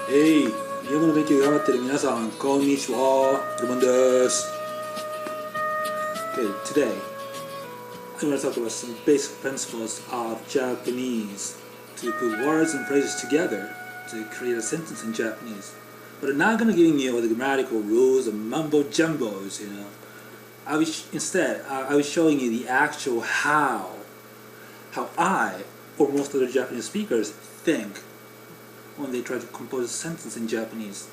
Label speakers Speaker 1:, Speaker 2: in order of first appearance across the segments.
Speaker 1: Hey, 日本語の勉強頑張ってる皆さん、こんにちは。ルマンです。Okay, today I'm going to talk about some basic principles of Japanese to put words and phrases together to create a sentence in Japanese. But I'm not going to give you all the grammatical rules and mumbo jumbos, you know. Instead, I was showing you the actual how I, or most of the Japanese speakers, think when they try to compose a sentence in Japanese.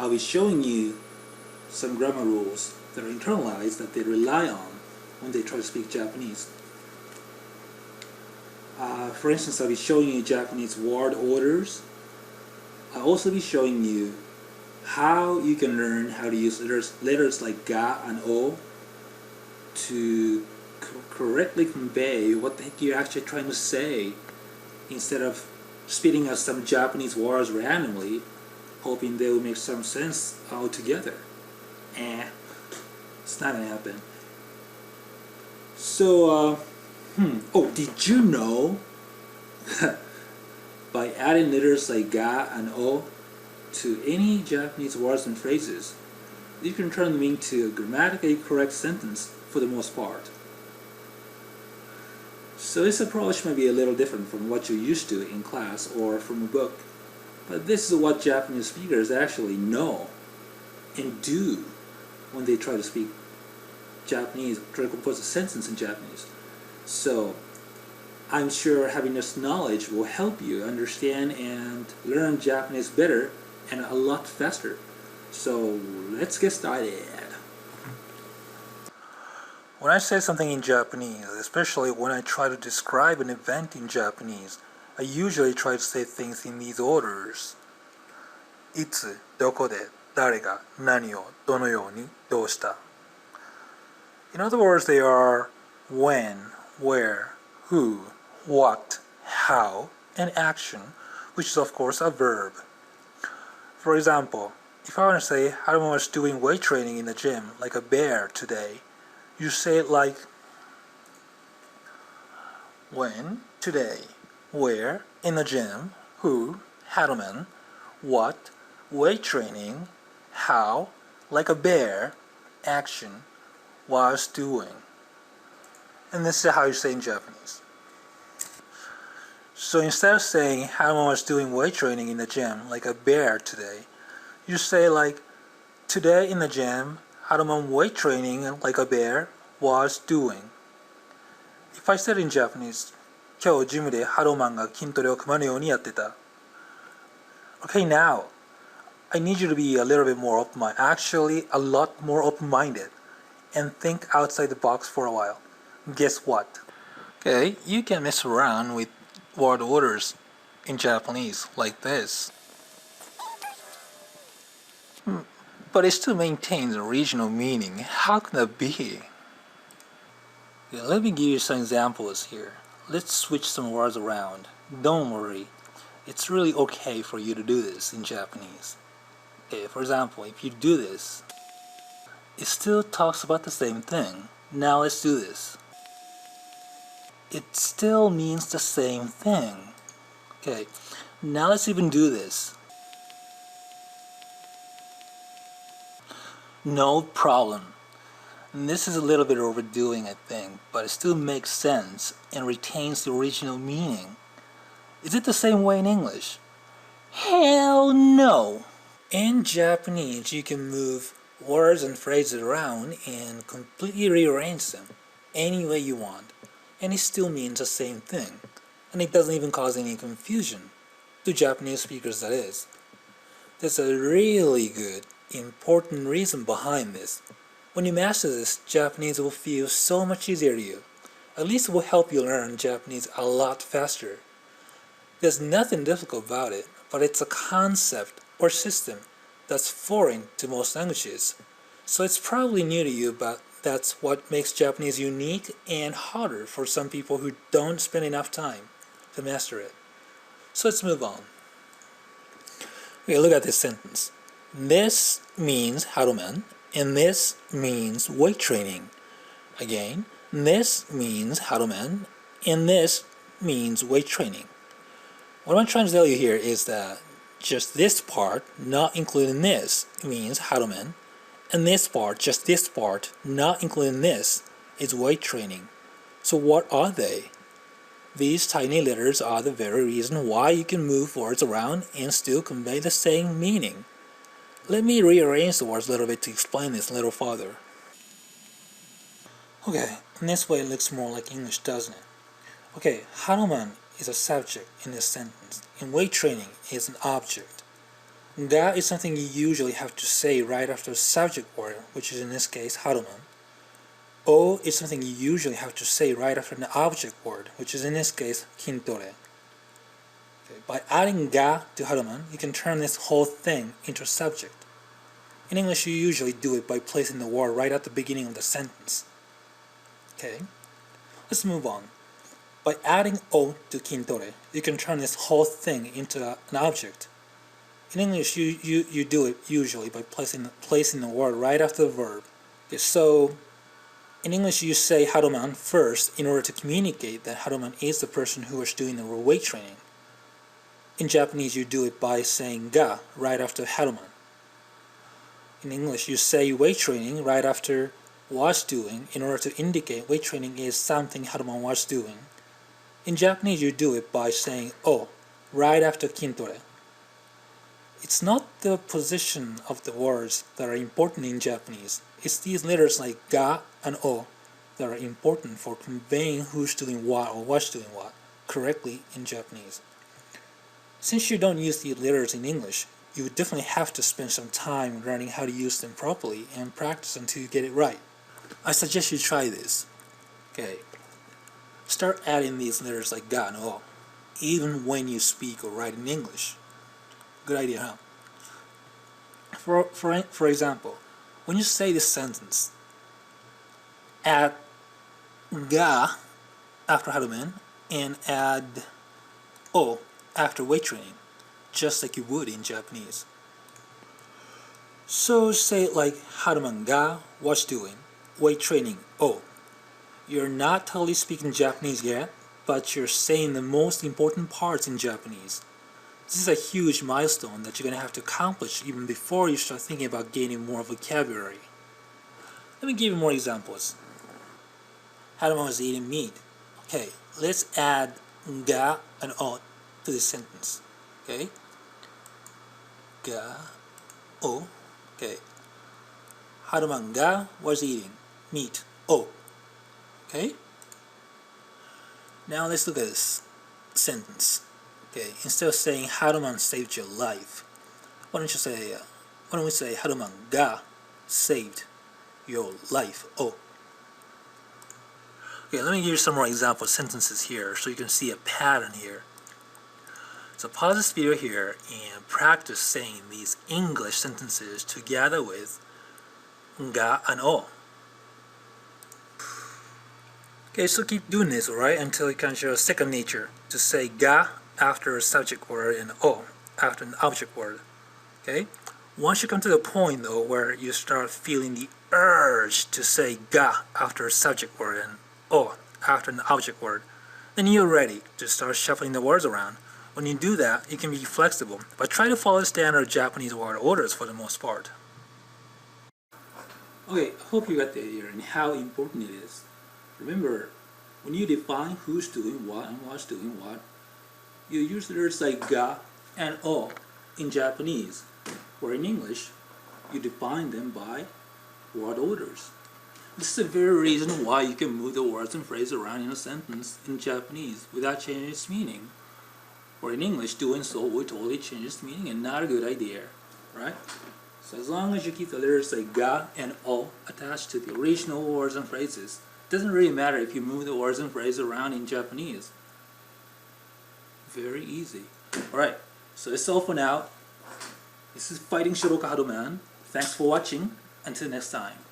Speaker 1: I'll be showing you some grammar rules that are internalized that they rely on when they try to speak Japanese. For instance, I'll be showing you Japanese word orders. I'll also be showing you how you can learn how to use letters like ga and o to correctly convey what the heck you're actually trying to say, instead of spitting out some Japanese words randomly, hoping they will make some sense altogether. It's not gonna happen. So, oh, did you know that by adding letters like ga and o to any Japanese words and phrases, you can turn them into a grammatically correct sentence for the most part? So this approach may be a little different from what you're used to in class or from a book, but this is what Japanese speakers actually know and do when they try to speak Japanese, try to compose a sentence in Japanese. So I'm sure having this knowledge will help you understand and learn Japanese better and a lot faster. So let's get started. When I say something in Japanese, especially when I try to describe an event in Japanese, I usually try to say things in these orders. いつ、どこで、誰が、何を、どのように、どうした。In other words, they are when, where, who, what, how, and action, which is of course a verb. For example, if I want to say Haruma was doing weight training in the gym like a bear today, you say it like when, today, where, in the gym, who, Haruman, what, weight training, how, like a bear, action, was doing. And this is how you say in Japanese. So instead of saying Haruman was doing weight training in the gym like a bear today, you say like today in the gym, Haruman weight training like a bear was doing. If I said in Japanese, 今日ジムでハローマンが筋トレを組まぬようにやってた. Okay, now, I need you to be a little bit more open-minded, actually a lot more open-minded, and think outside the box for a while. Guess what? Okay, you can mess around with word orders in Japanese like this. But it still maintains the original meaning. How can that be? Okay, let me give you some examples here. Let's switch some words around. Don't worry, it's really okay for you to do this in Japanese. Okay, for example, if you do this, it still talks about the same thing. Now let's do this. It still means the same thing. Okay, now let's even do this. No problem. And this is a little bit overdoing, I think, but it still makes sense and retains the original meaning. Is it the same way in English? Hell no! In Japanese, you can move words and phrases around and completely rearrange them any way you want, and it still means the same thing, and it doesn't even cause any confusion to Japanese speakers, that is. There's a really good, important reason behind this. When you master this, Japanese will feel so much easier to you. At least it will help you learn Japanese a lot faster. There's nothing difficult about it, but it's a concept or system that's foreign to most languages. So it's probably new to you, but that's what makes Japanese unique and harder for some people who don't spend enough time to master it. So let's move on. Okay, look at this sentence. This means Haruman, and this means weight training. Again, this means Haruman, and this means weight training. What I'm trying to tell you here is that just this part, not including this, means haruman, and this part, just this part, not including this, is weight training. So what are they? These tiny letters are the very reason why you can move words around and still convey the same meaning. Let me rearrange the words a little bit to explain this a little further. Okay, in this way it looks more like English, doesn't it? Okay, haruman is a subject in this sentence, and weight training is an object. Ga is something you usually have to say right after a subject word, which is in this case haruman. O is something you usually have to say right after an object word, which is in this case kintore. Okay, by adding ga to haruman, you can turn this whole thing into a subject. In English, you usually do it by placing the word right at the beginning of the sentence. Okay, let's move on. By adding o to kintore, you can turn this whole thing into an object. In English, you do it usually by placing the word right after the verb. Okay, so in English, you say haruman first in order to communicate that haruman is the person who is doing the weight training. In Japanese, you do it by saying ga right after haruman. In English, you say weight training right after was doing in order to indicate weight training is something haruman was doing. In Japanese, you do it by saying o right after kintore. It's not the position of the words that are important in Japanese. It's these letters like ga and o that are important for conveying who's doing what or what's doing what correctly in Japanese. Since you don't use these letters in English, you would definitely have to spend some time learning how to use them properly and practice until you get it right. I suggest you try this. Okay. Start adding these letters like ga and o, even when you speak or write in English. Good idea, huh? For example, when you say this sentence, add ga after haruman and add o after weight training, just like you would in Japanese. So say it like haruman ga was doing, weight training o. You're not totally speaking Japanese yet, but you're saying the most important parts in Japanese. This is a huge milestone that you're going to have to accomplish even before you start thinking about gaining more vocabulary. Let me give you more examples. Haruman was eating meat. Okay, let's add ga and o to this sentence. Okay, ga, o. Okay, haruman ga was eating meat. O. Okay. Now let's look at this sentence. Okay, instead of saying haruman saved your life, why don't we say haruman ga saved your life? Oh. Okay, let me give you some more example sentences here so you can see a pattern here. So pause this video here and practice saying these English sentences together with ga and o. Okay, so keep doing this, alright, until it becomes your second nature to say ga after a subject word and o after an object word. Okay? Once you come to the point though where you start feeling the urge to say ga after a subject word and o after an object word, then you're ready to start shuffling the words around. When you do that, you can be flexible, but try to follow standard Japanese word orders for the most part. Okay, I hope you got the idea and how important it is. Remember, when you define who's doing what and what's doing what, you use letters like ga and o in Japanese, where in English, you define them by word orders. This is the very reason why you can move the words and phrases around in a sentence in Japanese without changing its meaning. Or in English, doing so would totally change its meaning and not a good idea, right? So as long as you keep the letters like ga and o attached to the original words and phrases, it doesn't really matter if you move the words and phrases around in Japanese. Very easy. Alright, so that's all for now. This is Fighting Shiroka Haruman. Thanks for watching. Until next time.